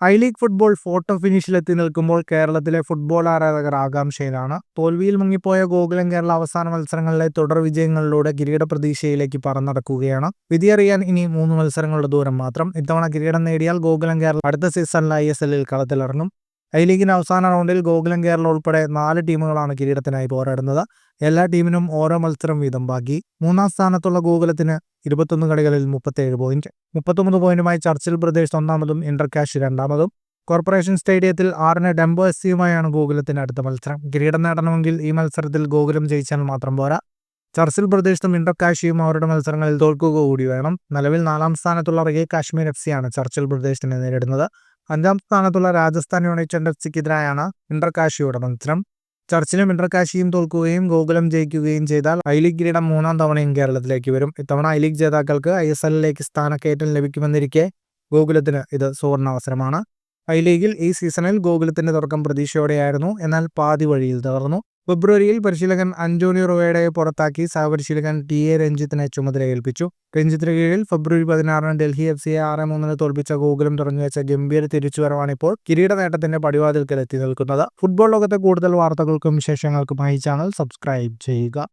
I league football photo ഫിനിഷിലെത്തി നിൽക്കുമ്പോൾ കേരളത്തിലെ football ആരാധകർ ആകാംക്ഷയിലാണ്. തോൽവിയിൽ മുങ്ങിപ്പോയ ഗോകുലം കേരള അവസാന മത്സരങ്ങളിലെ തുടർ വിജയങ്ങളിലൂടെ കിരീട പ്രതീക്ഷയിലേക്ക് പറന്നടക്കുകയാണ്. വിധിയറിയാൻ ഇനി 3 മത്സരങ്ങളുടെ ദൂരം മാത്രം. ഇത്തവണ കിരീടം നേടിയാൽ ഗോകുലം കേരള അടുത്ത സീസണിൽ ISL കളത്തിലിറങ്ങും. ഐ ലീഗിന് അവസാന റൗണ്ടിൽ ഗോകുലം കേരള ഉൾപ്പെടെ 4 ടീമുകളാണ് കിരീടത്തിനായി പോരാടുന്നത്. എല്ലാ ടീമിനും ഓരോ മത്സരം വീതം ബാക്കി. 3-ാം സ്ഥാനത്തുള്ള ഗോകുലത്തിന് 21 കളികളിൽ 37 പോയിന്റ്. 39 പോയിന്റുമായി ചർച്ചിൽ ബ്രദേഴ്സ് ഒന്നാമതും ഇന്റർകാഷ് രണ്ടാമതും. കോർപ്പറേഷൻ സ്റ്റേഡിയത്തിൽ 6-ന് ഡെംബോ SCയുമായാണ് ഗോകുലത്തിന് അടുത്ത മത്സരം. കിരീടം നേടണമെങ്കിൽ ഈ മത്സരത്തിൽ ഗോകുലം ജയിച്ചാൽ മാത്രം പോരാ. ചർച്ചിൽ ബ്രദേഴ്സും ഇന്റർകാഷിയും അവരുടെ മത്സരങ്ങളിൽ തോൽക്കുക കൂടി വേണം. നിലവിൽ 4-ാം സ്ഥാനത്തുള്ള റിഗെ കാശ്മീർ FCയാണ് ചർച്ചിൽ ബ്രദേഴ്സിനെ നേരിടുന്നത്. 5-ാം സ്ഥാനത്തുള്ള രാജസ്ഥാൻ യുണൈറ്റഡ് FCക്കെതിരായാണ് ഇന്റർകാഷിയുടെ മത്സരം. ചർച്ചിലും ഇന്റർകാഷിയും തോൽക്കുകയും ഗോകുലം ജയിക്കുകയും ചെയ്താൽ ഐ ലീഗ് കിരീടം 3-ാം തവണയും കേരളത്തിലേക്ക് വരും. ഇത്തവണ ഐ ലീഗ് ജേതാക്കൾക്ക് ISL സ്ഥാനക്കയറ്റം ലഭിക്കുമെന്നിരിക്കെ ഗോകുലത്തിന് ഇത് സുവർണാവസരമാണ്. ഐ ലീഗിൽ ഈ സീസണിൽ ഗോകുലത്തിന്റെ തുടക്കം പ്രതീക്ഷയോടെയായിരുന്നു. എന്നാൽ പാതി വഴിയിൽ തകർന്നു. ഫെബ്രുവരിയിൽ പരിശീലകൻ അന്റോണിയോ റുവേഡയെ പുറത്താക്കി സഹപരിശീലകൻ TA രഞ്ജിത്തിനെ ചുമതലയേൽപ്പിച്ചു. രഞ്ജിത്തിന് കീഴിൽ ഫെബ്രുവരി 16-ന് ഡൽഹി FCയെ 6-3 തോൽപ്പിച്ച ഗോകുലം തുടങ്ങിവെച്ച ഗംഭീര തിരിച്ചുവരവാണിപ്പോൾ കിരീട നേട്ടത്തിന്റെ പടിവാതിൽക്കൽ എത്തി നിൽക്കുന്നത്. ഫുട്ബോൾ ലോകത്തെ കൂടുതൽ വാർത്തകൾക്കും വിശേഷങ്ങൾക്കുമായി ചാനൽ സബ്സ്ക്രൈബ് ചെയ്യുക.